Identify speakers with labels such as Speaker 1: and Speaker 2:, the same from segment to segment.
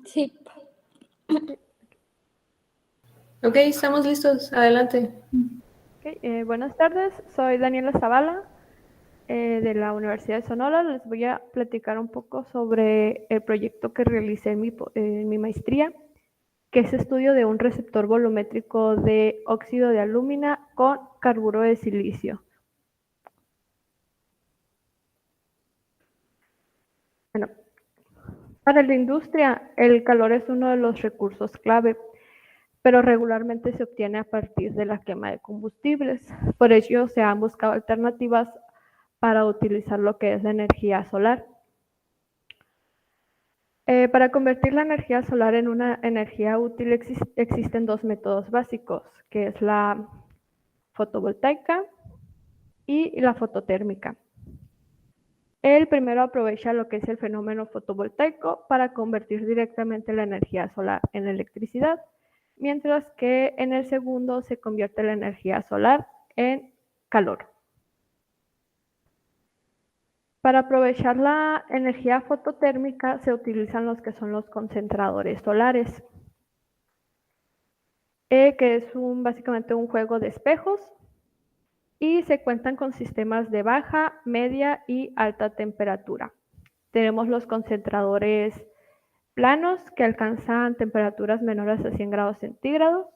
Speaker 1: Sí.
Speaker 2: Ok, estamos listos. Adelante.
Speaker 3: Okay, buenas tardes, soy Daniela Zavala de la Universidad de Sonora. Les voy a platicar un poco sobre el proyecto que realicé en mi maestría, que es estudio de un receptor volumétrico de óxido de alúmina con carburo de silicio. Bueno, para la industria, el calor es uno de los recursos clave, pero regularmente se obtiene a partir de la quema de combustibles. Por ello, se han buscado alternativas para utilizar lo que es la energía solar. Para convertir la energía solar en una energía útil existen dos métodos básicos, que es la fotovoltaica y la fototérmica. El primero aprovecha lo que es el fenómeno fotovoltaico para convertir directamente la energía solar en electricidad, mientras que en el segundo se convierte la energía solar en calor. Para aprovechar la energía fototérmica se utilizan los que son los concentradores solares, que es básicamente un juego de espejos, y se cuentan con sistemas de baja, media y alta temperatura. Tenemos los concentradores planos que alcanzan temperaturas menores a 100 grados centígrados,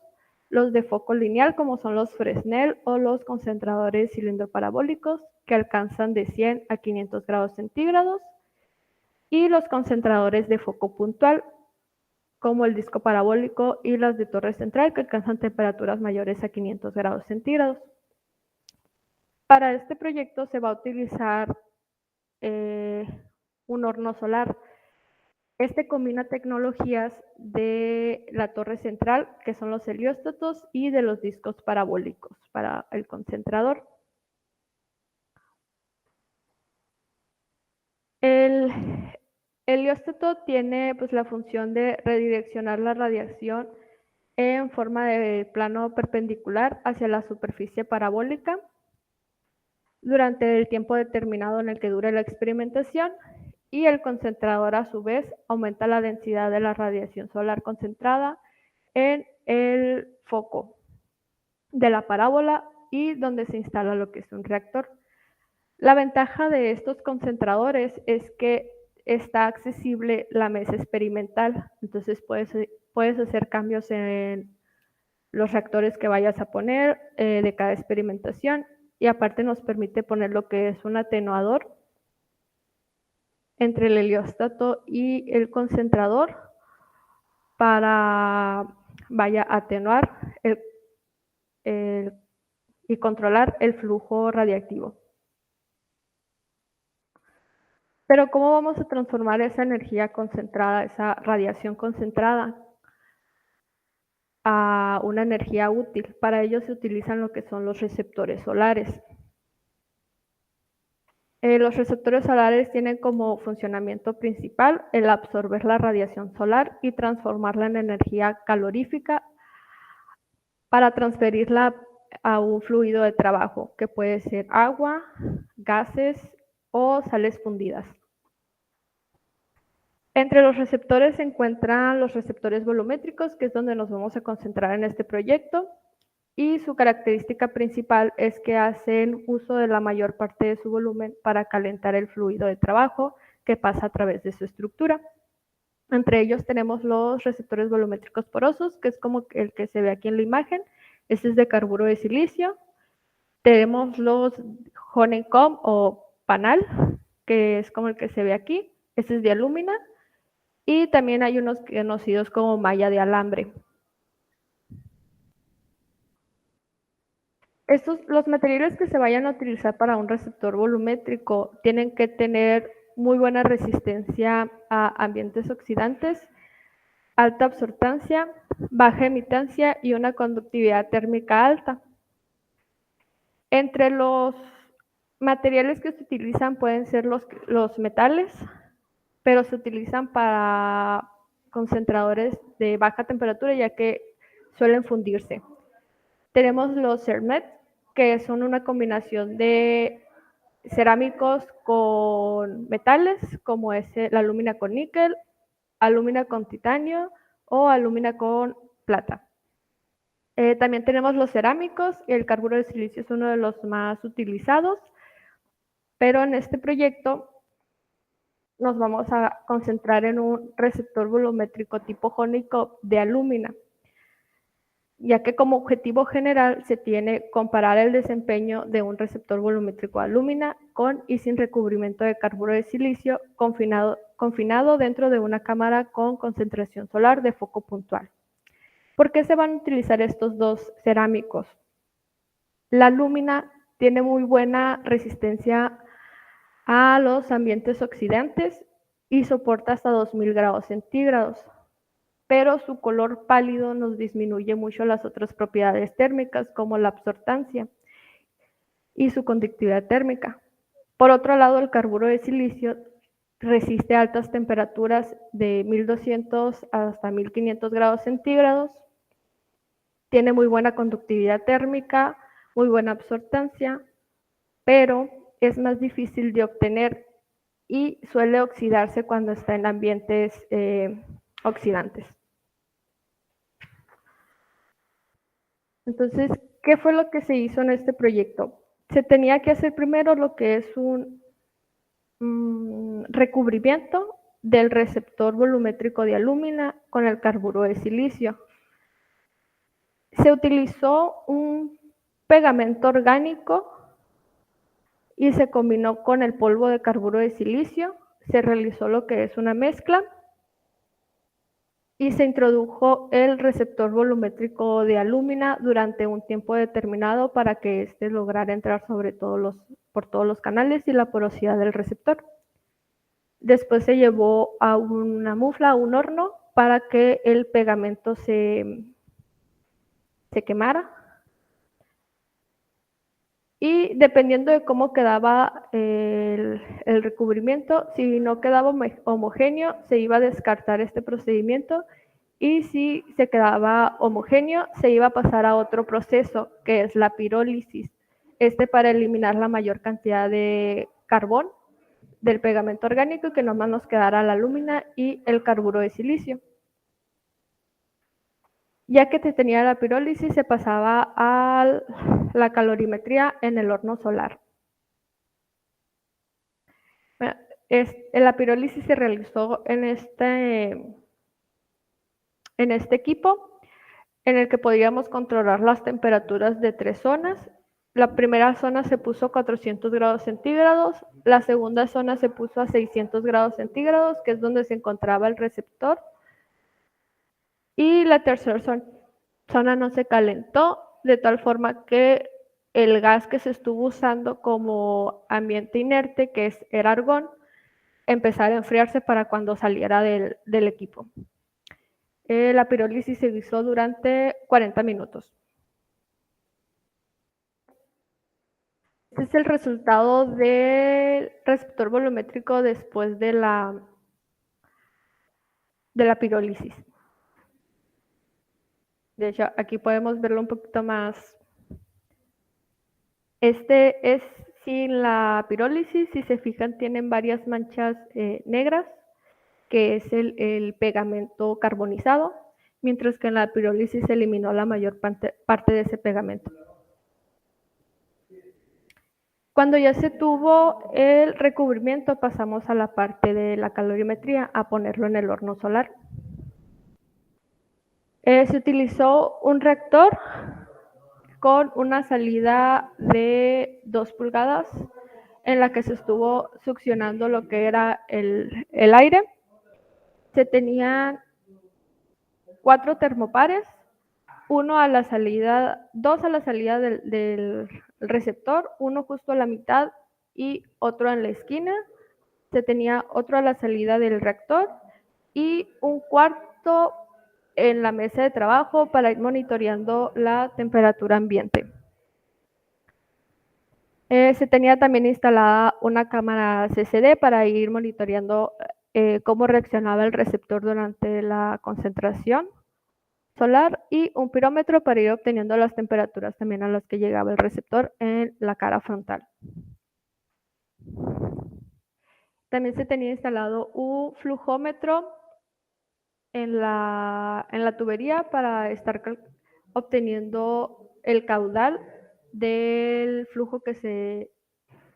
Speaker 3: los de foco lineal como son los Fresnel o los concentradores cilindro parabólicos que alcanzan de 100 a 500 grados centígrados, y los concentradores de foco puntual como el disco parabólico y las de torre central que alcanzan temperaturas mayores a 500 grados centígrados. Para este proyecto se va a utilizar un horno solar. Este combina tecnologías de la torre central, que son los helióstatos, y de los discos parabólicos para el concentrador. El helióstato tiene pues, la función de redireccionar la radiación en forma de plano perpendicular hacia la superficie parabólica durante el tiempo determinado en el que dure la experimentación, y el concentrador a su vez aumenta la densidad de la radiación solar concentrada en el foco de la parábola y donde se instala lo que es un reactor. La ventaja de estos concentradores es que está accesible la mesa experimental, entonces puedes hacer cambios en los reactores que vayas a poner de cada experimentación, y aparte nos permite poner lo que es un atenuador entre el helióstato y el concentrador para atenuar y controlar el flujo radiactivo. Pero ¿cómo vamos a transformar esa energía concentrada, esa radiación concentrada, a una energía útil? Para ello se utilizan lo que son los receptores solares. Los receptores solares tienen como funcionamiento principal el absorber la radiación solar y transformarla en energía calorífica para transferirla a un fluido de trabajo, que puede ser agua, gases o sales fundidas. Entre los receptores se encuentran los receptores volumétricos, que es donde nos vamos a concentrar en este proyecto, y su característica principal es que hacen uso de la mayor parte de su volumen para calentar el fluido de trabajo que pasa a través de su estructura. Entre ellos tenemos los receptores volumétricos porosos, que es como el que se ve aquí en la imagen. Este es de carburo de silicio. Tenemos los honeycomb o panal, que es como el que se ve aquí. Este es de alúmina. Y también hay unos conocidos como malla de alambre. Los materiales que se vayan a utilizar para un receptor volumétrico tienen que tener muy buena resistencia a ambientes oxidantes, alta absortancia, baja emitancia y una conductividad térmica alta. Entre los materiales que se utilizan pueden ser los metales, pero se utilizan para concentradores de baja temperatura ya que suelen fundirse. Tenemos los CERMET, que son una combinación de cerámicos con metales, como es la alúmina con níquel alúmina con titanio o alúmina con plata. También tenemos los cerámicos y el carburo de silicio es uno de los más utilizados, pero en este proyecto nos vamos a concentrar en un receptor volumétrico tipo jónico de alúmina, ya que como objetivo general se tiene comparar el desempeño de un receptor volumétrico de alúmina con y sin recubrimiento de carburo de silicio confinado dentro de una cámara con concentración solar de foco puntual. ¿Por qué se van a utilizar estos dos cerámicos? La alúmina tiene muy buena resistencia a los ambientes oxidantes y soporta hasta 2000 grados centígrados, pero su color pálido nos disminuye mucho las otras propiedades térmicas como la absortancia y su conductividad térmica. Por otro lado, el carburo de silicio resiste a altas temperaturas de 1200 hasta 1500 grados centígrados, tiene muy buena conductividad térmica, muy buena absortancia, pero es más difícil de obtener y suele oxidarse cuando está en ambientes oxidantes. Entonces, ¿qué fue lo que se hizo en este proyecto? Se tenía que hacer primero lo que es un recubrimiento del receptor volumétrico de alúmina con el carburo de silicio. Se utilizó un pegamento orgánico y se combinó con el polvo de carburo de silicio. Se realizó lo que es una mezcla y se introdujo el receptor volumétrico de alúmina durante un tiempo determinado para que éste lograra entrar por todos los canales y la porosidad del receptor. Después se llevó a una mufla, a un horno, para que el pegamento se quemara. Y dependiendo de cómo quedaba el recubrimiento, si no quedaba homogéneo, se iba a descartar este procedimiento, y si se quedaba homogéneo, se iba a pasar a otro proceso, que es la pirólisis, para eliminar la mayor cantidad de carbón del pegamento orgánico y que nomás nos quedara la alúmina y el carburo de silicio. Ya que se tenía la pirólisis, se pasaba a la calorimetría en el horno solar. La pirólisis se realizó en este equipo, en el que podíamos controlar las temperaturas de 3 zonas. La primera zona se puso a 400 grados centígrados, la segunda zona se puso a 600 grados centígrados, que es donde se encontraba el receptor, y la tercera zona no se calentó, de tal forma que el gas que se estuvo usando como ambiente inerte, que era argón, empezara a enfriarse para cuando saliera del equipo. La pirólisis se hizo durante 40 minutos. Este es el resultado del receptor volumétrico después de la pirólisis. De hecho, aquí podemos verlo un poquito más. Este es sin la pirólisis, si se fijan, tienen varias manchas negras, que es el pegamento carbonizado, mientras que en la pirólisis se eliminó la mayor parte de ese pegamento. Cuando ya se tuvo el recubrimiento, pasamos a la parte de la calorimetría, a ponerlo en el horno solar. Se utilizó un reactor con una salida de 2 pulgadas en la que se estuvo succionando lo que era el aire. Se tenían 4 termopares, 2 a la salida del receptor, 1 justo a la mitad y otro en la esquina. Se tenía otro a la salida del reactor y un cuarto en la mesa de trabajo para ir monitoreando la temperatura ambiente. Se tenía también instalada una cámara CCD para ir monitoreando cómo reaccionaba el receptor durante la concentración solar y un pirómetro para ir obteniendo las temperaturas también a las que llegaba el receptor en la cara frontal. También se tenía instalado un flujómetro en la tubería para estar obteniendo el caudal del flujo que se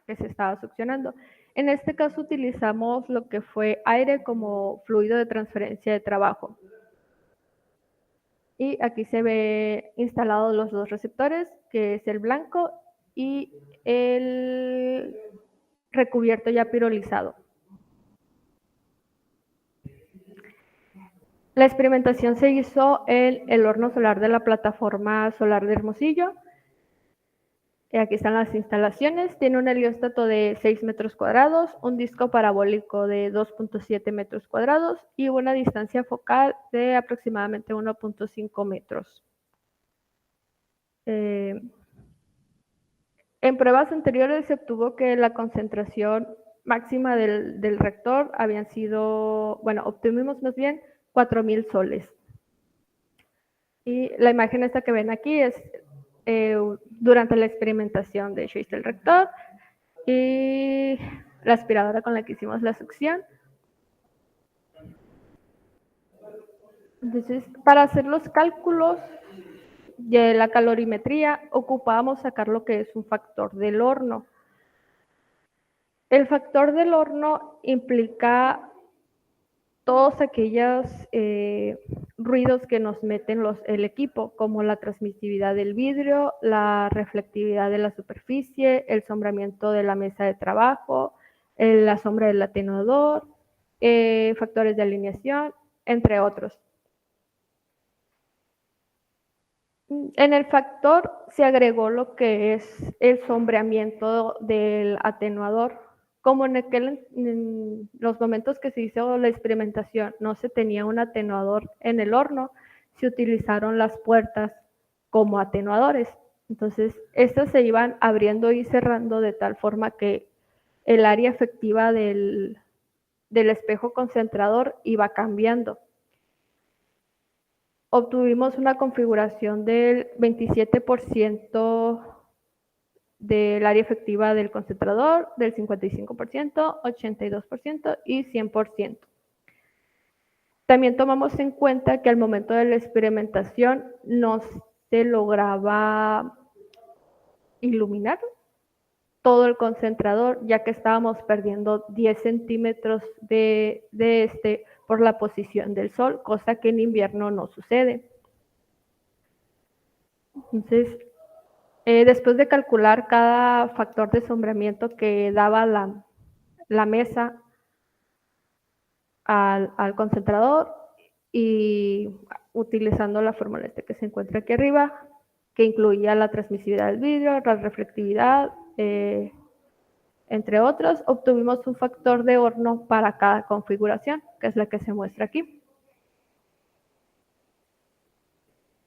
Speaker 3: estaba succionando. En este caso utilizamos lo que fue aire como fluido de transferencia de trabajo. Y aquí se ve instalados los dos receptores, que es el blanco y el recubierto ya pirolizado. La experimentación se hizo en el horno solar de la plataforma solar de Hermosillo. Aquí están las instalaciones. Tiene un helióstato de 6 metros cuadrados, un disco parabólico de 2.7 metros cuadrados y una distancia focal de aproximadamente 1.5 metros. En pruebas anteriores se obtuvo que la concentración máxima del reactor habían sido, bueno, obtuvimos más bien 4,000 soles. Y la imagen esta que ven aquí es durante la experimentación de hecho hice el reactor y la aspiradora con la que hicimos la succión. Entonces, para hacer los cálculos de la calorimetría, ocupábamos sacar lo que es un factor del horno. El factor del horno implica todos aquellos ruidos que nos meten el equipo, como la transmisividad del vidrio, la reflectividad de la superficie, el sombramiento de la mesa de trabajo, la sombra del atenuador, factores de alineación, entre otros. En el factor se agregó lo que es el sombreamiento del atenuador. Como en los momentos que se hizo la experimentación no se tenía un atenuador en el horno, se utilizaron las puertas como atenuadores. Entonces, estas se iban abriendo y cerrando de tal forma que el área efectiva del espejo concentrador iba cambiando. Obtuvimos una configuración del 27% del área efectiva del concentrador, del 55%, 82% y 100%. También tomamos en cuenta que al momento de la experimentación no se lograba iluminar todo el concentrador, ya que estábamos perdiendo 10 centímetros de este por la posición del sol, cosa que en invierno no sucede. Entonces, después de calcular cada factor de sombreamiento que daba la mesa al concentrador y utilizando la fórmula que se encuentra aquí arriba, que incluía la transmisividad del vidrio, la reflectividad, entre otros, obtuvimos un factor de horno para cada configuración, que es la que se muestra aquí.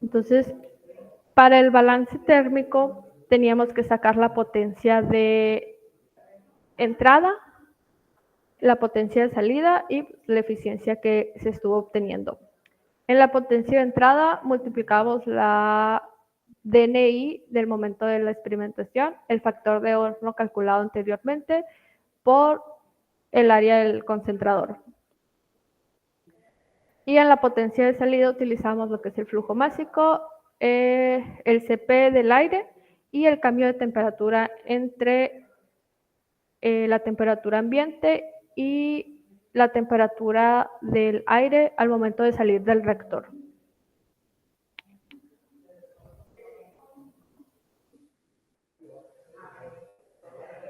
Speaker 3: Entonces, para el balance térmico teníamos que sacar la potencia de entrada, la potencia de salida y la eficiencia que se estuvo obteniendo. En la potencia de entrada multiplicamos la DNI del momento de la experimentación, el factor de horno calculado anteriormente, por el área del concentrador. Y en la potencia de salida utilizamos lo que es el flujo másico, el CP del aire y el cambio de temperatura entre la temperatura ambiente y la temperatura del aire al momento de salir del reactor.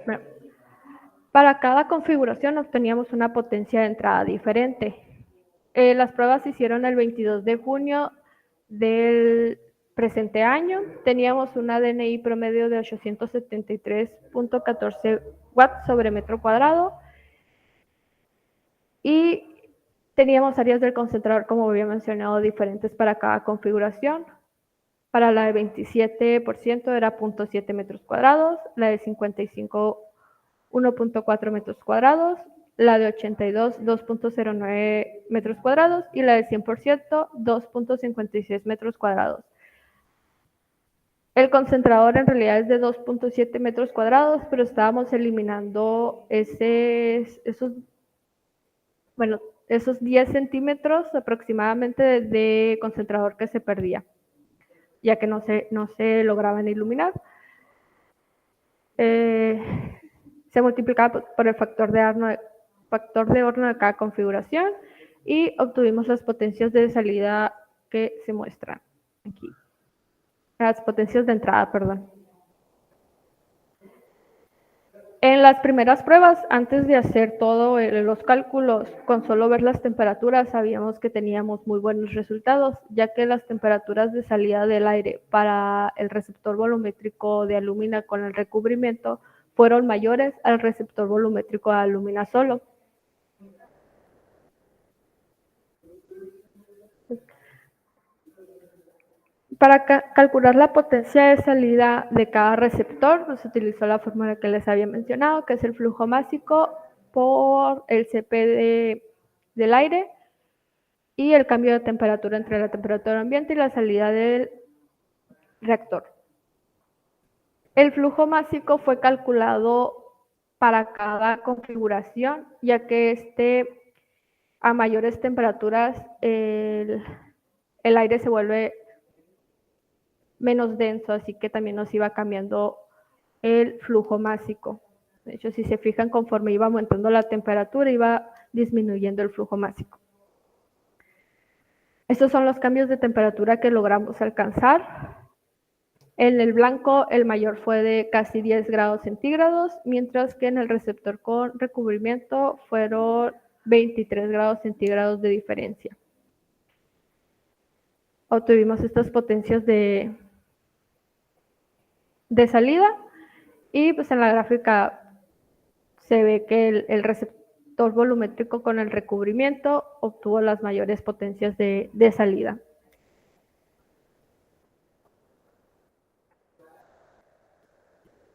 Speaker 3: Bueno, para cada configuración obteníamos una potencia de entrada diferente. Las pruebas se hicieron el 22 de junio del presente año. Teníamos una DNI promedio de 873.14 watts sobre metro cuadrado y teníamos áreas del concentrador, como había mencionado, diferentes para cada configuración. Para la de 27% era 0.7 metros cuadrados, la de 55, 1.4 metros cuadrados, la de 82, 2.09 metros cuadrados y la de 100%, 2.56 metros cuadrados. El concentrador en realidad es de 2.7 metros cuadrados, pero estábamos eliminando esos 10 centímetros aproximadamente de concentrador que se perdía, ya que no se lograban iluminar. Se multiplicaba por el factor de horno de cada configuración y obtuvimos las potencias de salida que se muestran aquí. Las potencias de entrada, perdón. En las primeras pruebas, antes de hacer todos los cálculos, con solo ver las temperaturas, sabíamos que teníamos muy buenos resultados, ya que las temperaturas de salida del aire para el receptor volumétrico de alúmina con el recubrimiento fueron mayores al receptor volumétrico de alúmina solo. Para calcular la potencia de salida de cada receptor, se utilizó la fórmula que les había mencionado, que es el flujo másico por el Cp del aire y el cambio de temperatura entre la temperatura ambiente y la salida del reactor. El flujo másico fue calculado para cada configuración, ya que a mayores temperaturas el aire se vuelve menos denso, así que también nos iba cambiando el flujo másico. De hecho, si se fijan, conforme iba aumentando la temperatura, iba disminuyendo el flujo másico. Estos son los cambios de temperatura que logramos alcanzar. En el blanco, el mayor fue de casi 10 grados centígrados, mientras que en el receptor con recubrimiento fueron 23 grados centígrados de diferencia. Obtuvimos estas potencias de salida y pues en la gráfica se ve que el receptor volumétrico con el recubrimiento obtuvo las mayores potencias de salida.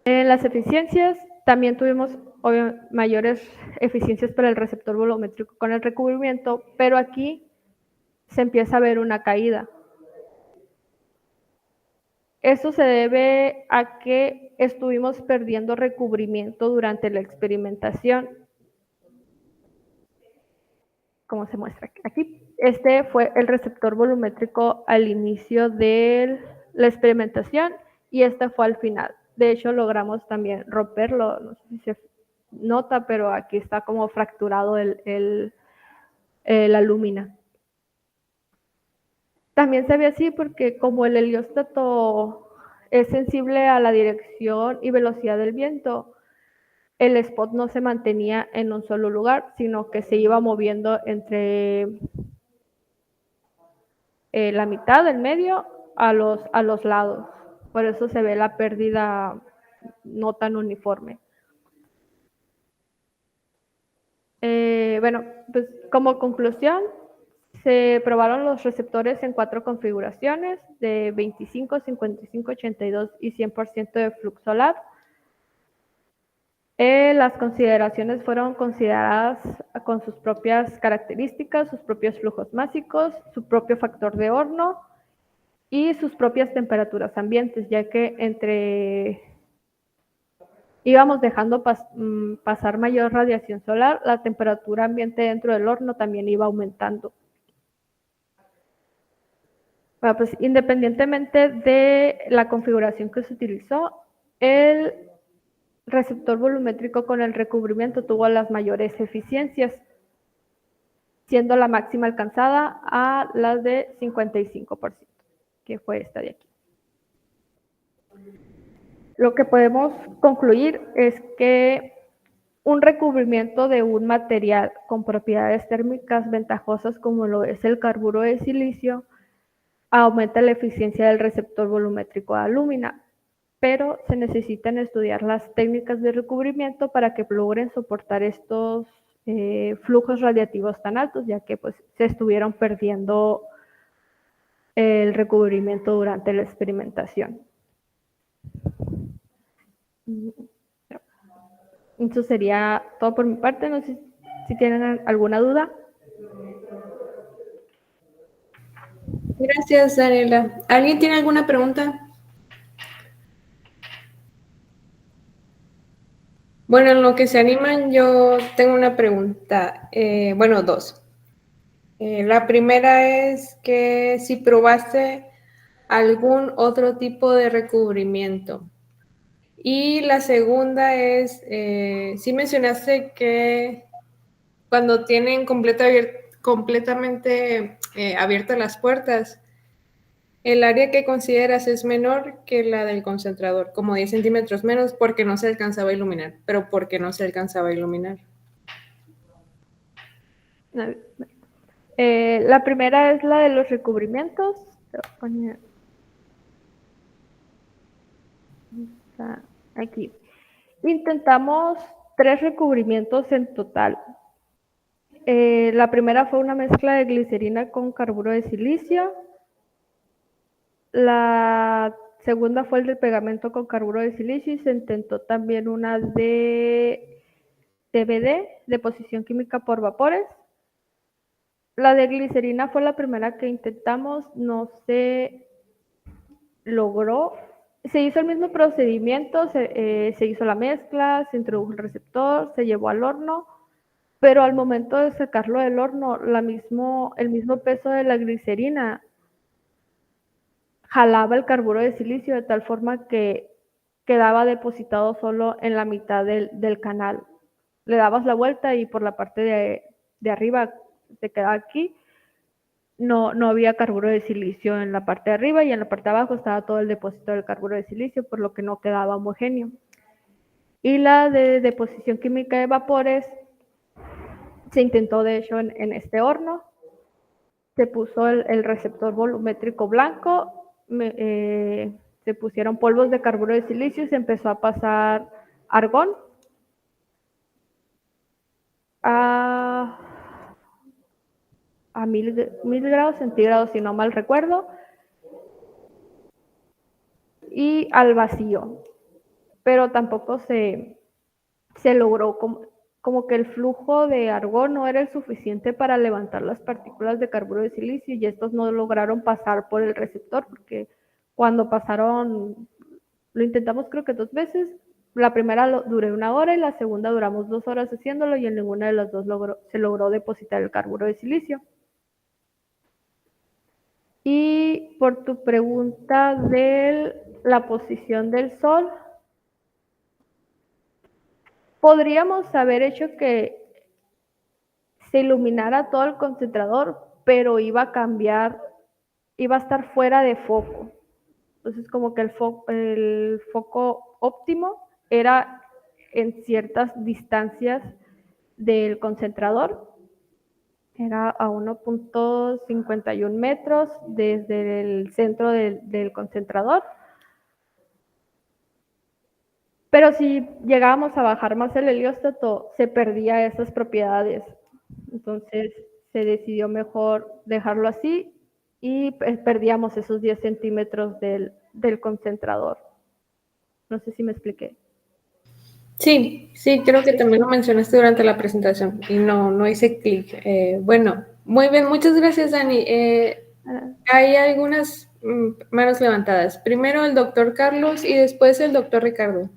Speaker 3: En las eficiencias también tuvimos mayores eficiencias para el receptor volumétrico con el recubrimiento, pero aquí se empieza a ver una caída. Esto se debe a que estuvimos perdiendo recubrimiento durante la experimentación, como se muestra aquí. Este fue el receptor volumétrico al inicio de la experimentación y este fue al final. De hecho, logramos también romperlo, no sé si se nota, pero aquí está como fracturado la lúmina. También se ve así porque como el helióstato es sensible a la dirección y velocidad del viento, el spot no se mantenía en un solo lugar, sino que se iba moviendo entre la mitad, del medio, a los lados. Por eso se ve la pérdida no tan uniforme. Bueno, pues como conclusión, se probaron los receptores en 4 configuraciones de 25, 55, 82 y 100% de flux solar. Las consideraciones fueron consideradas con sus propias características, sus propios flujos másicos, su propio factor de horno y sus propias temperaturas ambientes, ya que íbamos dejando pasar mayor radiación solar, la temperatura ambiente dentro del horno también iba aumentando. Bueno, pues independientemente de la configuración que se utilizó, el receptor volumétrico con el recubrimiento tuvo las mayores eficiencias, siendo la máxima alcanzada a las de 55%, que fue esta de aquí. Lo que podemos concluir es que un recubrimiento de un material con propiedades térmicas ventajosas como lo es el carburo de silicio aumenta la eficiencia del receptor volumétrico de alúmina, pero se necesitan estudiar las técnicas de recubrimiento para que logren soportar estos flujos radiativos tan altos, ya que pues, se estuvieron perdiendo el recubrimiento durante la experimentación. Eso sería todo por mi parte. No sé si tienen alguna duda.
Speaker 2: Gracias, Daniela. ¿Alguien tiene alguna pregunta? Bueno, en lo que se animan, yo tengo una pregunta. Bueno, 2. La primera es que si probaste algún otro tipo de recubrimiento. Y la segunda es, sí mencionaste que cuando tienen completamente abiertas las puertas, el área que consideras es menor que la del concentrador, como 10 centímetros menos, porque no se alcanzaba a iluminar. Pero ¿por qué no se alcanzaba a iluminar?
Speaker 3: La primera es la de los recubrimientos. Aquí. Intentamos 3 recubrimientos en total. La primera fue una mezcla de glicerina con carburo de silicio. La segunda fue el del pegamento con carburo de silicio y se intentó también una de DBD, deposición química por vapores. La de glicerina fue la primera que intentamos, no se logró. Se hizo el mismo procedimiento, se hizo la mezcla, se introdujo el receptor, se llevó al horno, pero al momento de sacarlo del horno, el mismo peso de la glicerina jalaba el carburo de silicio de tal forma que quedaba depositado solo en la mitad del canal. Le dabas la vuelta y por la parte de arriba te quedaba aquí. No había carburo de silicio en la parte de arriba y en la parte de abajo estaba todo el depósito del carburo de silicio, por lo que no quedaba homogéneo. Y la de deposición química de vapores se intentó de hecho en este horno. Se puso el receptor volumétrico blanco, se pusieron polvos de carburo de silicio y se empezó a pasar argón a, a 1000 grados centígrados, si no mal recuerdo, y al vacío. Pero tampoco se logró como que el flujo de argón no era el suficiente para levantar las partículas de carburo de silicio y estos no lograron pasar por el receptor porque cuando pasaron, lo intentamos creo que 2 veces, la primera duré 1 hora y la segunda duramos 2 horas haciéndolo y en ninguna de las dos se logró depositar el carburo de silicio. Y por tu pregunta de la posición del sol, podríamos haber hecho que se iluminara todo el concentrador, pero iba a cambiar, iba a estar fuera de foco. Entonces, como que el foco óptimo era en ciertas distancias del concentrador. Era a 1.51 metros desde el centro del concentrador. Pero si llegábamos a bajar más el helióstato, se perdía esas propiedades. Entonces se decidió mejor dejarlo así y perdíamos esos 10 centímetros del concentrador. No sé si me expliqué.
Speaker 2: Sí, creo que también lo mencionaste durante la presentación y no hice clic. Bueno, muy bien, muchas gracias, Dani. Hay algunas manos levantadas. Primero el doctor Carlos y después el doctor Ricardo.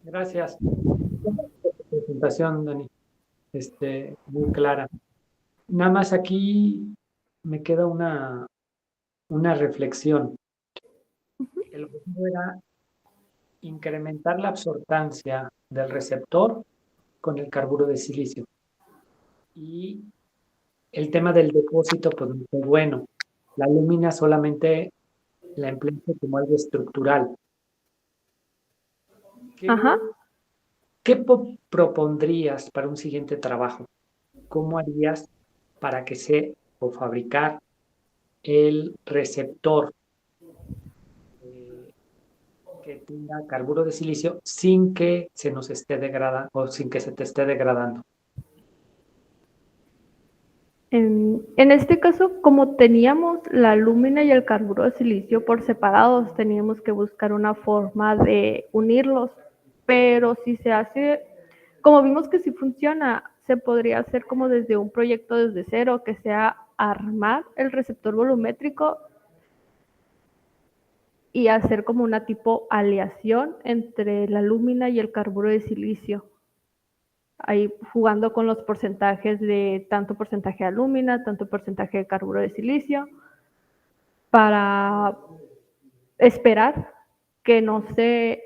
Speaker 1: Gracias por tu presentación, Dani. Muy clara. Nada más aquí me queda una reflexión. El objetivo era incrementar la absorbancia del receptor con el carburo de silicio. Y el tema del depósito, pues no fue bueno. La lúmina solamente la empleaste como algo estructural. ¿Qué propondrías para un siguiente trabajo? ¿Cómo harías para que o fabricar el receptor que tenga carburo de silicio sin que se nos esté degradando o sin que se te esté degradando?
Speaker 3: En este caso, como teníamos la lúmina y el carburo de silicio por separados, teníamos que buscar una forma de unirlos. Pero si se hace, como vimos que sí funciona, se podría hacer como desde un proyecto desde cero, que sea armar el receptor volumétrico y hacer como una tipo aleación entre la lúmina y el carburo de silicio. ahí jugando con los porcentajes de tanto porcentaje de alúmina, tanto porcentaje de carburo de silicio, para esperar que no se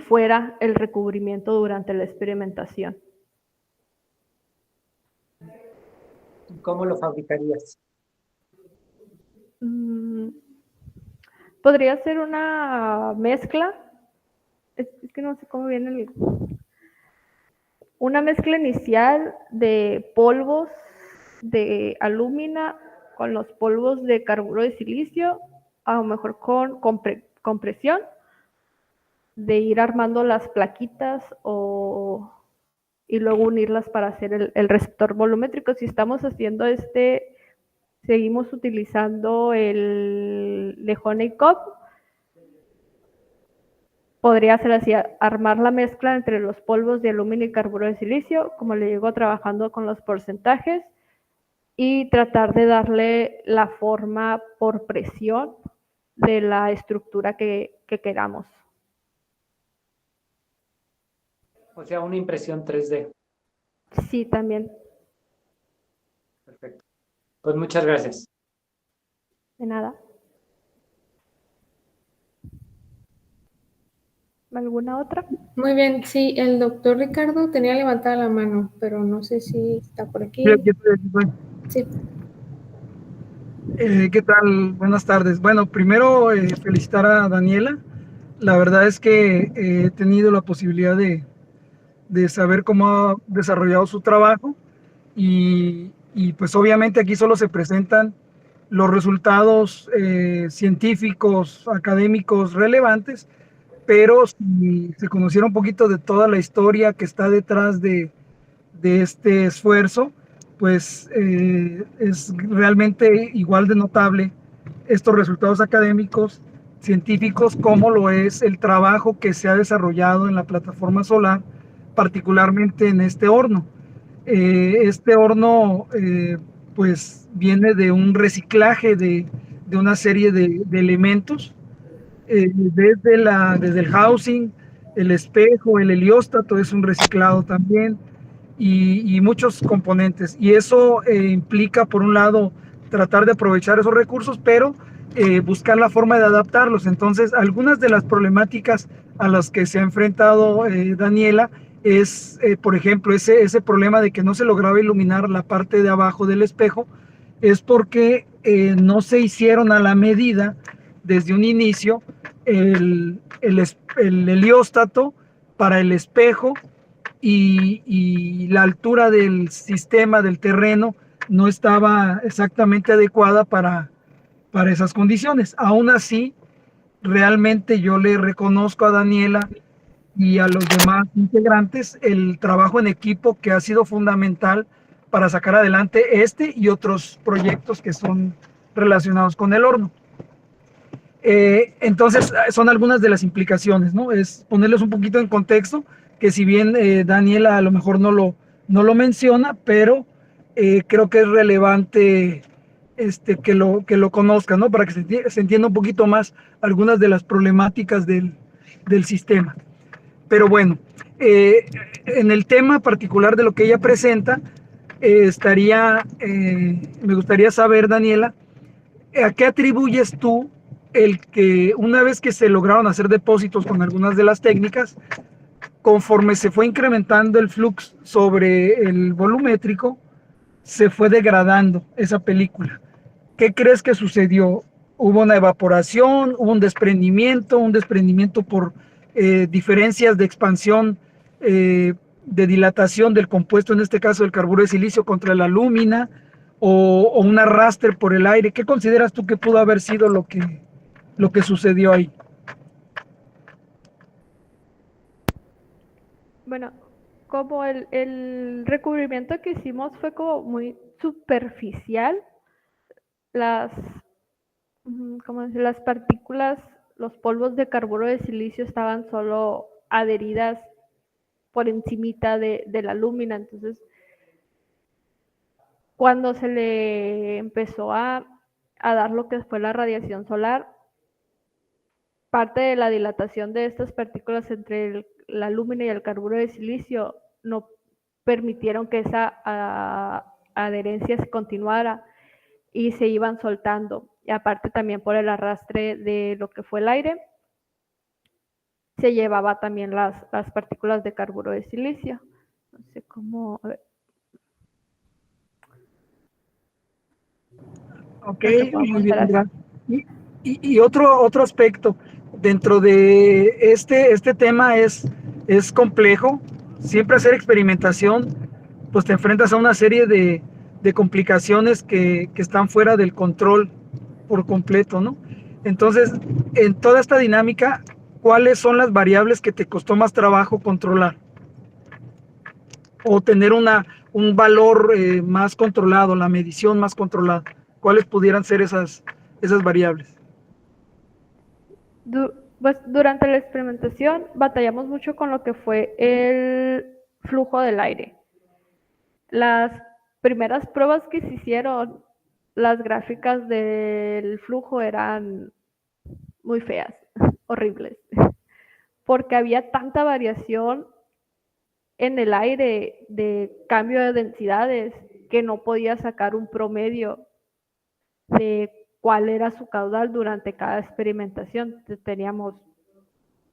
Speaker 3: fuera el recubrimiento durante la experimentación.
Speaker 1: ¿Cómo lo fabricarías?
Speaker 3: Podría ser una mezcla, es que no sé cómo viene una mezcla inicial de polvos de alúmina con los polvos de carburo de silicio, a lo mejor con compresión, de ir armando las plaquitas y luego unirlas para hacer el receptor volumétrico. Si estamos haciendo seguimos utilizando el de Honeycomb, podría ser así, armar la mezcla entre los polvos de aluminio y carburo de silicio, como le digo, trabajando con los porcentajes, y tratar de darle la forma por presión de la estructura que queramos.
Speaker 1: O sea, una impresión 3D.
Speaker 3: Sí, también.
Speaker 1: Perfecto. Pues muchas gracias.
Speaker 3: De nada. ¿Alguna otra?
Speaker 2: Muy bien, sí, el doctor Ricardo tenía levantada la mano, pero no sé si está por aquí.
Speaker 4: Sí, aquí estoy.
Speaker 2: Sí.
Speaker 4: ¿Qué tal? Buenas tardes. Bueno, primero felicitar a Daniela. La verdad es que he tenido la posibilidad de saber cómo ha desarrollado su trabajo y pues obviamente aquí solo se presentan los resultados científicos, académicos relevantes, pero si se conociera un poquito de toda la historia que está detrás de este esfuerzo, pues es realmente igual de notable estos resultados académicos, científicos, como lo es el trabajo que se ha desarrollado en la plataforma solar, particularmente en este horno. Este horno pues viene de un reciclaje de una serie de elementos, desde el housing, el espejo, el helióstato es un reciclado también, y muchos componentes. Y eso implica, por un lado, tratar de aprovechar esos recursos, pero buscar la forma de adaptarlos. Entonces, algunas de las problemáticas a las que se ha enfrentado Daniela es, por ejemplo, ese problema de que no se lograba iluminar la parte de abajo del espejo, es porque no se hicieron a la medida desde un inicio el helióstato para el espejo, y la altura del sistema del terreno no estaba exactamente adecuada para esas condiciones. Aún así, realmente yo le reconozco a Daniela y a los demás integrantes el trabajo en equipo que ha sido fundamental para sacar adelante este y otros proyectos que son relacionados con el horno. Entonces, son algunas de las implicaciones, ¿no? Es ponerles un poquito en contexto, que si bien Daniela a lo mejor no lo menciona, pero creo que es relevante que lo conozcan, ¿no? Para que se entienda un poquito más algunas de las problemáticas del sistema. Pero bueno, en el tema particular de lo que ella presenta, me gustaría saber, Daniela, ¿a qué atribuyes tú el que una vez que se lograron hacer depósitos con algunas de las técnicas, conforme se fue incrementando el flux sobre el volumétrico, se fue degradando esa película? ¿Qué crees que sucedió? ¿Hubo una evaporación? ¿Hubo un desprendimiento por diferencias de expansión, de dilatación del compuesto, en este caso el carburo de silicio contra la alúmina, o un arrastre por el aire? ¿Qué consideras tú que pudo haber sido lo que sucedió ahí?
Speaker 3: Bueno, como el recubrimiento que hicimos fue como muy superficial, las, las partículas, los polvos de carburo de silicio estaban solo adheridas por encimita de la lúmina. Entonces, cuando se le empezó a dar lo que fue la radiación solar, parte de la dilatación de estas partículas entre la lúmina y el carburo de silicio no permitieron que esa adherencia se continuara y se iban soltando. Y aparte también por el arrastre de lo que fue el aire, se llevaba también las partículas de carburo de silicio. No sé cómo... A ver.
Speaker 4: Ok,
Speaker 3: Creo que puedo
Speaker 4: muy bien.
Speaker 3: mostrar así.
Speaker 4: Y otro aspecto dentro de este tema es complejo. Siempre hacer experimentación, pues te enfrentas a una serie de complicaciones que están fuera del control por completo, ¿no? Entonces, en toda esta dinámica, ¿cuáles son las variables que te costó más trabajo controlar? O tener un valor más controlado, la medición más controlada. ¿Cuáles pudieran ser esas variables?
Speaker 3: Pues durante la experimentación batallamos mucho con lo que fue el flujo del aire. Las primeras pruebas que se hicieron, las gráficas del flujo eran muy feas, horribles, porque había tanta variación en el aire de cambio de densidades que no podía sacar un promedio de cuál era su caudal durante cada experimentación. Teníamos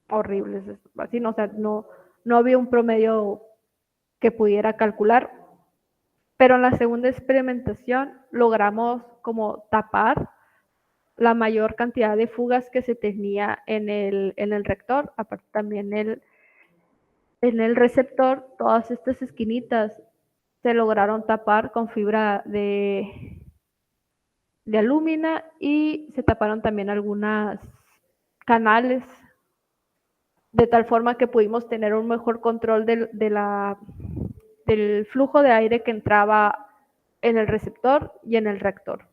Speaker 3: horribles, así, no, o sea, no había un promedio que pudiera calcular, pero en la segunda experimentación logramos como tapar la mayor cantidad de fugas que se tenía en el reactor, aparte también en el receptor, todas estas esquinitas se lograron tapar con fibra de alúmina y se taparon también algunas canales de tal forma que pudimos tener un mejor control del flujo de aire que entraba en el receptor y en el reactor.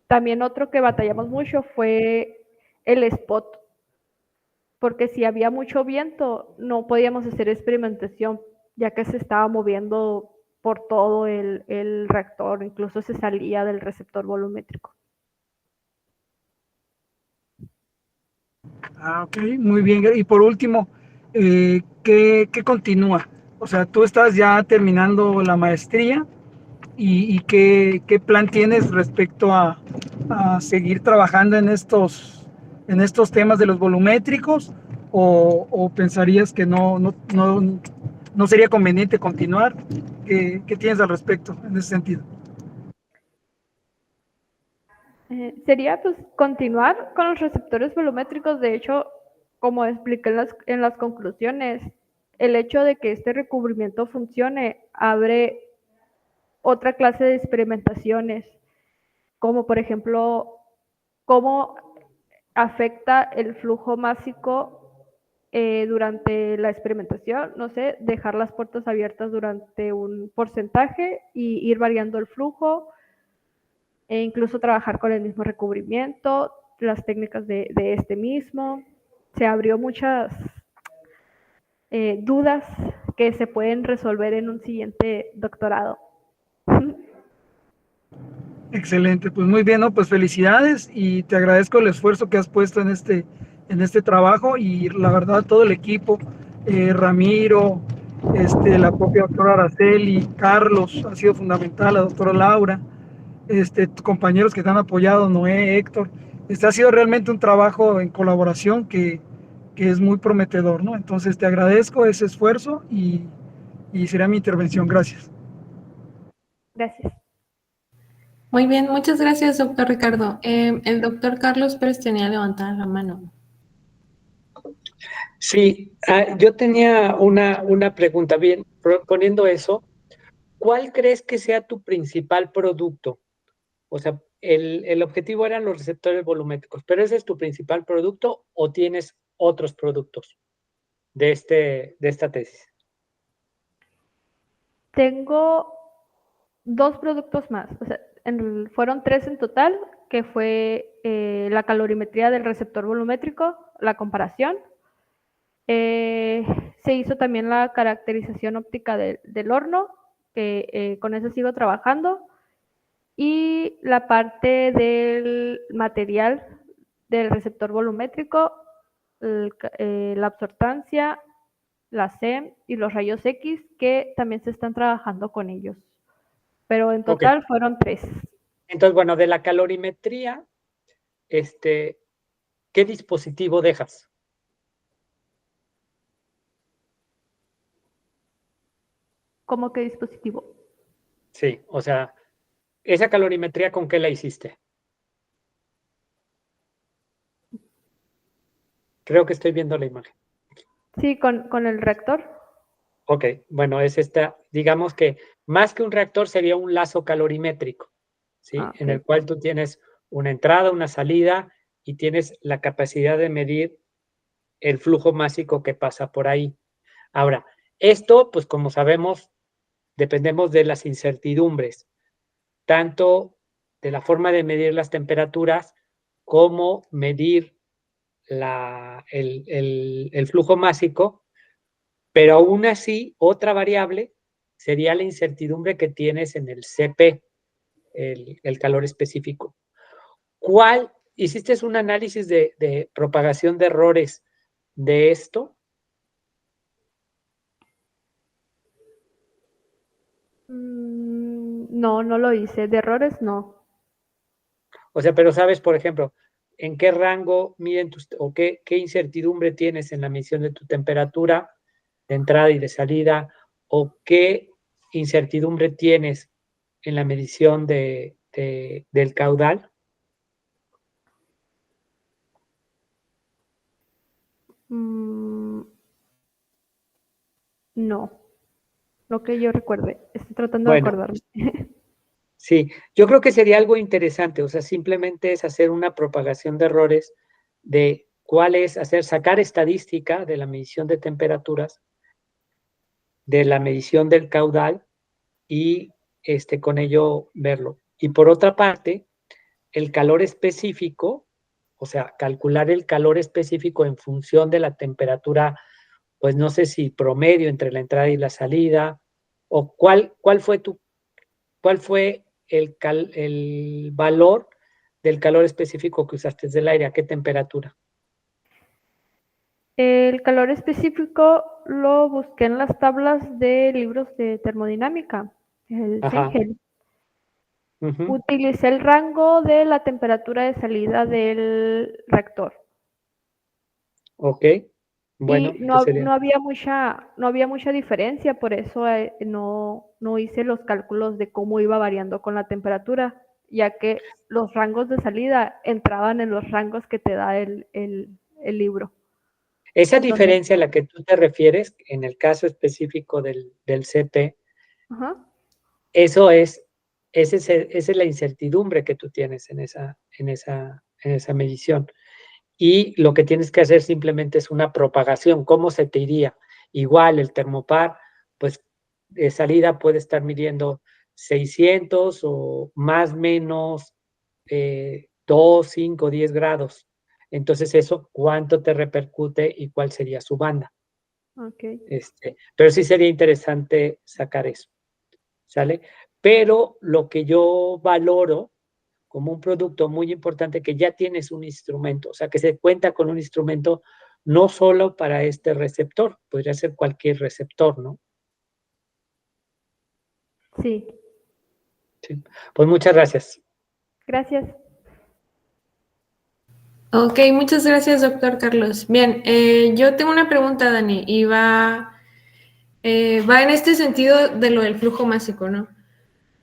Speaker 3: También otro que batallamos mucho fue el spot, porque si había mucho viento no podíamos hacer experimentación, ya que se estaba moviendo por todo el reactor, incluso se salía del receptor volumétrico.
Speaker 4: Ah, ok, muy bien. Y por último, ¿qué continúa? O sea, tú estás ya terminando la maestría y ¿qué plan tienes respecto a seguir trabajando en estos temas de los volumétricos o pensarías que no sería conveniente continuar? ¿Qué tienes al respecto en ese sentido?
Speaker 3: Sería pues continuar con los receptores volumétricos. De hecho, como expliqué en las conclusiones, el hecho de que este recubrimiento funcione abre otra clase de experimentaciones, como por ejemplo, cómo afecta el flujo másico durante la experimentación, no sé, dejar las puertas abiertas durante un porcentaje y ir variando el flujo, e incluso trabajar con el mismo recubrimiento, las técnicas de este mismo. Se abrió muchas dudas que se pueden resolver en un siguiente doctorado.
Speaker 4: Excelente, pues muy bien, ¿no? Pues felicidades y te agradezco el esfuerzo que has puesto en este trabajo y la verdad todo el equipo, Ramiro, la propia doctora Araceli, Carlos, ha sido fundamental, la doctora Laura, compañeros que te han apoyado, Noé, Héctor, ha sido realmente un trabajo en colaboración que es muy prometedor, ¿no? Entonces te agradezco ese esfuerzo y será mi intervención, gracias.
Speaker 3: Gracias.
Speaker 2: Muy bien, muchas gracias, doctor Ricardo. El doctor Carlos Pérez tenía levantada la mano.
Speaker 1: Sí, yo tenía una pregunta. Bien, poniendo eso, ¿cuál crees que sea tu principal producto? O sea, el objetivo eran los receptores volumétricos, pero ¿ese es tu principal producto o tienes otros productos de esta tesis?
Speaker 3: Tengo 2 productos más, o sea, fueron 3 en total, que fue la calorimetría del receptor volumétrico, la comparación. Se hizo también la caracterización óptica del horno, que con eso sigo trabajando. Y la parte del material del receptor volumétrico, la absortancia la SEM y los rayos X, que también se están trabajando con ellos. Pero en total fueron 3.
Speaker 1: Entonces, bueno, de la calorimetría, ¿qué dispositivo dejas?
Speaker 3: ¿Cómo qué dispositivo?
Speaker 1: Sí, o sea, esa calorimetría, ¿con qué la hiciste? Creo que estoy viendo la imagen.
Speaker 3: Sí, con el reactor.
Speaker 1: Ok, bueno, es esta, digamos que más que un reactor sería un lazo calorimétrico, ¿sí?
Speaker 3: Ah,
Speaker 1: En
Speaker 3: ok.
Speaker 1: el cual tú tienes una entrada, una salida y tienes la capacidad de medir el flujo másico que pasa por ahí. Ahora, esto, pues como sabemos, dependemos de las incertidumbres, tanto de la forma de medir las temperaturas como medir el flujo másico, pero aún así, otra variable sería la incertidumbre que tienes en el CP, el calor específico. ¿Cuál? ¿Hiciste un análisis de propagación de errores de esto?
Speaker 3: No, no lo hice. De errores, no.
Speaker 1: O sea, pero sabes, por ejemplo, en qué rango miden tus, o qué incertidumbre tienes en la medición de tu temperatura de entrada y de salida, o qué incertidumbre tienes en la medición del caudal.
Speaker 3: No, no que yo recuerde. Estoy tratando de
Speaker 1: Bueno,
Speaker 3: acordarme.
Speaker 1: sí, yo creo que sería algo interesante, o sea, simplemente es hacer una propagación de errores de cuál es, sacar estadística de la medición de temperaturas, de la medición del caudal y con ello verlo. Y por otra parte, el calor específico, o sea, calcular el calor específico en función de la temperatura, pues no sé si promedio entre la entrada y la salida, o cuál fue el valor del calor específico que usaste del aire, a qué temperatura.
Speaker 3: El calor específico lo busqué en las tablas de libros de termodinámica, el
Speaker 1: Ajá.
Speaker 3: CENGEL.
Speaker 1: Uh-huh.
Speaker 3: Utilicé el rango de la temperatura de salida del reactor.
Speaker 1: Ok. Bueno,
Speaker 3: Y
Speaker 1: entonces sería.
Speaker 3: no había mucha diferencia, por eso no hice los cálculos de cómo iba variando con la temperatura, ya que los rangos de salida entraban en los rangos que te da el libro.
Speaker 1: Esa
Speaker 3: Donde,
Speaker 1: diferencia a la que tú te refieres, en el caso específico del CP,
Speaker 3: ajá.
Speaker 1: esa es la incertidumbre que tú tienes en esa medición. Y lo que tienes que hacer simplemente es una propagación. ¿Cómo se te iría? Igual el termopar, pues de salida puede estar midiendo 600 o más menos 2, 5, 10 grados. Entonces eso, ¿cuánto te repercute y cuál sería su banda?
Speaker 3: Okay.
Speaker 1: Pero sí sería interesante sacar eso, ¿sale? Pero lo que yo valoro como un producto muy importante que ya tienes un instrumento, o sea, que se cuenta con un instrumento no solo para este receptor, podría ser cualquier receptor, ¿no?
Speaker 3: Sí,
Speaker 1: Sí. Pues muchas gracias.
Speaker 3: gracias.
Speaker 2: Ok, muchas gracias, doctor Carlos. Bien, yo tengo una pregunta, Dani, y va en este sentido de lo del flujo másico, ¿no?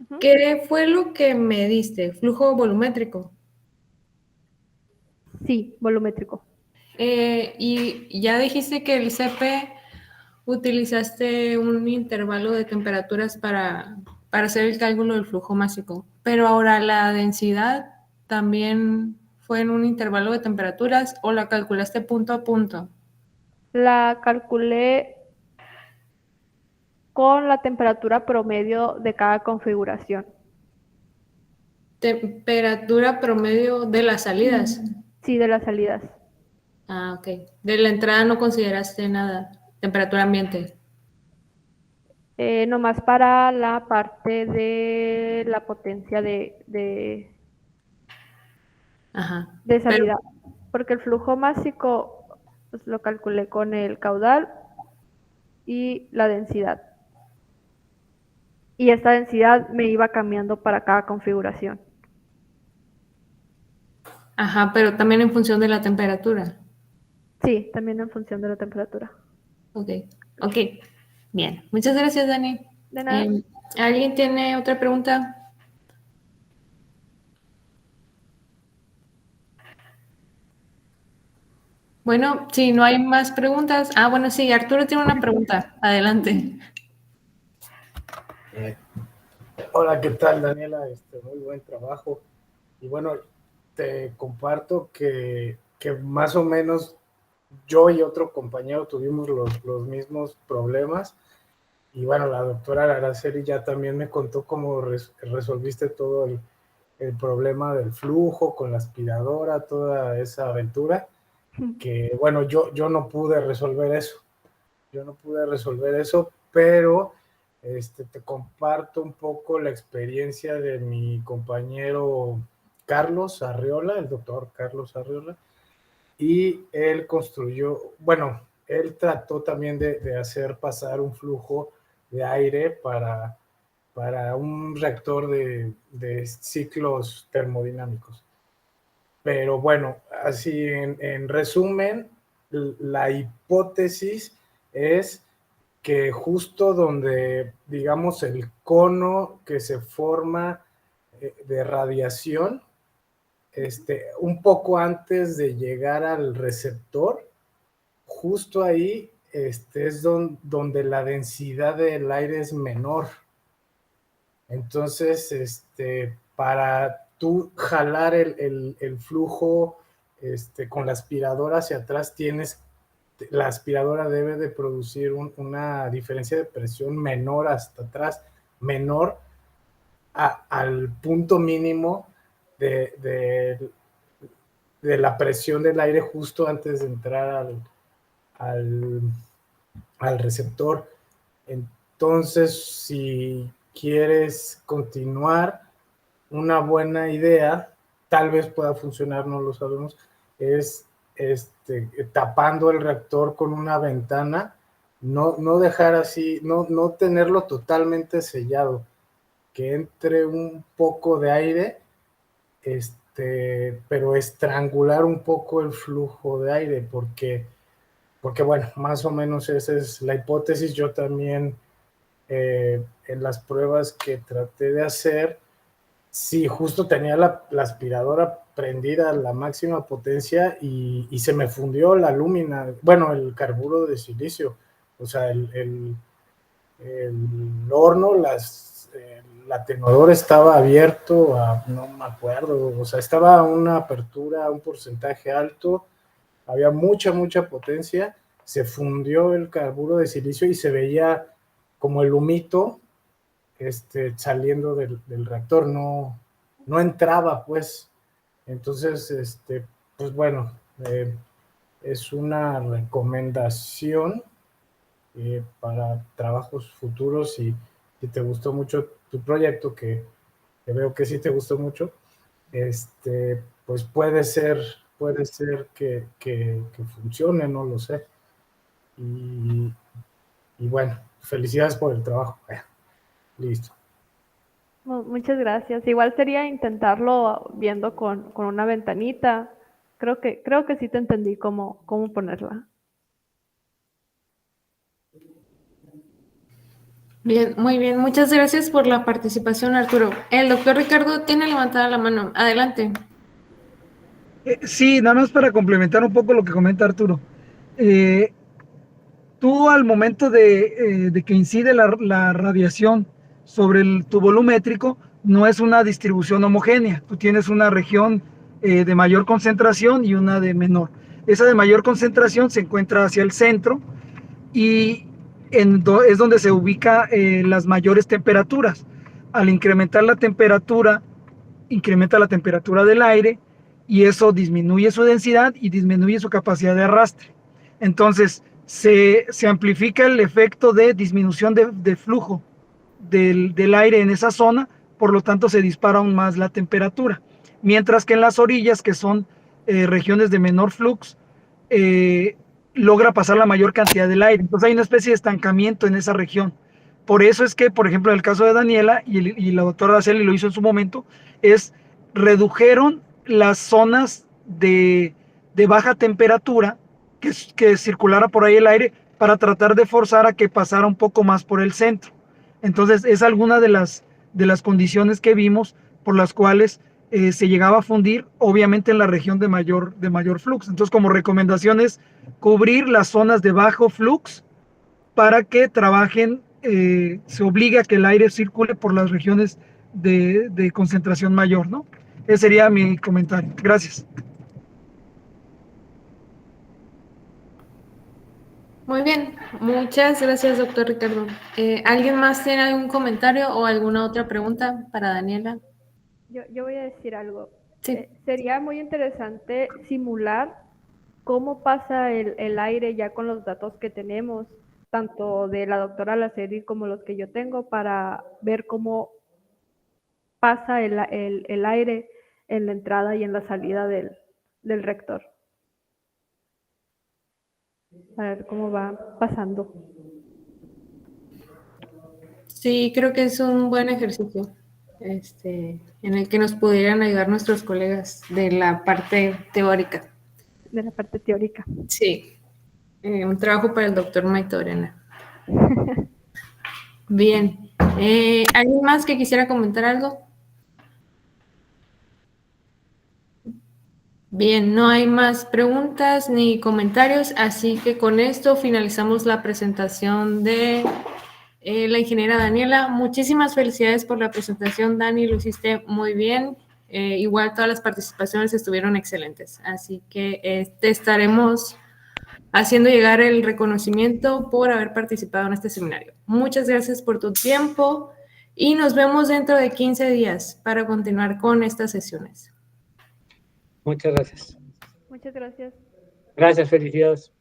Speaker 3: Uh-huh.
Speaker 2: ¿Qué fue lo que me diste? ¿Flujo volumétrico?
Speaker 3: Sí, volumétrico.
Speaker 2: Y ya dijiste que el CP utilizaste un intervalo de temperaturas para hacer el cálculo del flujo másico, pero ahora la densidad también fue en un intervalo de temperaturas o la calculaste punto a punto.
Speaker 3: La calculé con la temperatura promedio de cada configuración.
Speaker 2: Temperatura promedio de las salidas.
Speaker 3: Sí, de las salidas.
Speaker 2: Ah, ok. De la entrada no consideraste nada. Temperatura ambiente.
Speaker 3: Nomás para la parte de la potencia
Speaker 2: Ajá.
Speaker 3: de
Speaker 2: Pero,
Speaker 3: salida, porque el flujo másico pues, lo calculé con el caudal y la densidad. Y esta densidad me iba cambiando para cada configuración.
Speaker 2: Ajá, pero también en función de la temperatura.
Speaker 3: Sí, también en función de la temperatura.
Speaker 2: Ok, ok. Bien. Muchas gracias, Dani.
Speaker 3: De nada.
Speaker 2: ¿Alguien tiene otra pregunta? Bueno, si no hay más preguntas. Ah, bueno, sí, Arturo tiene una pregunta. Adelante.
Speaker 5: Hola, ¿qué tal, Daniela? Muy buen trabajo. Y bueno, te comparto que más o menos yo y otro compañero tuvimos los mismos problemas. Y bueno, la doctora Araceli ya también me contó cómo resolviste todo el problema del flujo con la aspiradora, toda esa aventura. Que bueno, yo no pude resolver eso. Yo no pude resolver eso, pero te comparto un poco la experiencia de mi compañero Carlos Arriola, el doctor Carlos Arriola, y él construyó, bueno, él trató también de hacer pasar un flujo de aire para un reactor de ciclos termodinámicos. Pero bueno, así en resumen, la hipótesis es que justo donde, digamos, el cono que se forma de radiación, un poco antes de llegar al receptor, justo ahí es donde la densidad del aire es menor. Entonces, para tú jalar el flujo con la aspiradora hacia atrás, la aspiradora debe de producir una diferencia de presión menor hasta atrás, menor al punto mínimo de la presión del aire justo antes de entrar al receptor. Entonces, si quieres continuar, una buena idea, tal vez pueda funcionar, no lo sabemos, es tapando el reactor con una ventana, no dejar así, no tenerlo totalmente sellado, que entre un poco de aire, pero estrangular un poco el flujo de aire, porque bueno, más o menos esa es la hipótesis. Yo también en las pruebas que traté de hacer, sí, justo tenía la aspiradora prendida a la máxima potencia y se me fundió la lúmina, bueno, el carburo de silicio, o sea, el horno, la tenedor estaba abierto no me acuerdo, o sea, estaba a una apertura, un porcentaje alto, había mucha potencia, se fundió el carburo de silicio y se veía como el humito saliendo del reactor, no entraba, pues. Entonces, pues bueno, es una recomendación para trabajos futuros. Y si te gustó mucho tu proyecto, que veo que sí te gustó mucho, pues puede ser que funcione, no lo sé. Y bueno, felicidades por el trabajo. Listo.
Speaker 3: Muchas gracias. Igual sería intentarlo viendo con una ventanita. Creo que sí te entendí cómo ponerla.
Speaker 2: Bien, muy bien. Muchas gracias por la participación, Arturo. El doctor Ricardo tiene levantada la mano. Adelante.
Speaker 4: Sí, nada más para complementar un poco lo que comenta Arturo. Tú al momento de que incide la radiación sobre el tu volumétrico, no es una distribución homogénea. Tú tienes una región de mayor concentración y una de menor. Esa de mayor concentración se encuentra hacia el centro y es donde se ubica las mayores temperaturas. Al incrementar la temperatura, incrementa la temperatura del aire y eso disminuye su densidad y disminuye su capacidad de arrastre. Entonces, se amplifica el efecto de disminución de flujo del aire en esa zona, por lo tanto se dispara aún más la temperatura. Mientras que en las orillas, que son regiones de menor flux, logra pasar la mayor cantidad del aire. Entonces hay una especie de estancamiento en esa región. Por eso es que, por ejemplo, en el caso de Daniela, y la doctora Araceli lo hizo en su momento, redujeron las zonas de baja temperatura que circulara por ahí el aire para tratar de forzar a que pasara un poco más por el centro. Entonces es alguna de las condiciones que vimos por las cuales se llegaba a fundir, obviamente en la región de mayor flux. Entonces, como recomendación es cubrir las zonas de bajo flux para que trabajen, se obliga a que el aire circule por las regiones de concentración mayor, ¿no? Ese sería mi comentario. Gracias.
Speaker 2: Muy bien, muchas gracias, doctor Ricardo. ¿Alguien más tiene algún comentario o alguna otra pregunta para Daniela?
Speaker 3: Yo voy a decir algo.
Speaker 2: Sí.
Speaker 3: Sería muy interesante simular cómo pasa el aire ya con los datos que tenemos, tanto de la doctora Lacedi como los que yo tengo, para ver cómo pasa el aire en la entrada y en la salida del rector. A ver cómo va pasando.
Speaker 2: Sí, creo que es un buen ejercicio en el que nos pudieran ayudar nuestros colegas de la parte teórica.
Speaker 3: De la parte teórica.
Speaker 2: Sí, un trabajo para el doctor Maitorena. Bien, ¿alguien más que quisiera comentar algo? Bien, no hay más preguntas ni comentarios, así que con esto finalizamos la presentación de la ingeniera Daniela. Muchísimas felicidades por la presentación, Dani, lo hiciste muy bien. Igual todas las participaciones estuvieron excelentes, así que te estaremos haciendo llegar el reconocimiento por haber participado en este seminario. Muchas gracias por tu tiempo y nos vemos dentro de 15 días para continuar con estas sesiones.
Speaker 1: Muchas gracias.
Speaker 3: Muchas gracias.
Speaker 1: Gracias, felicidades.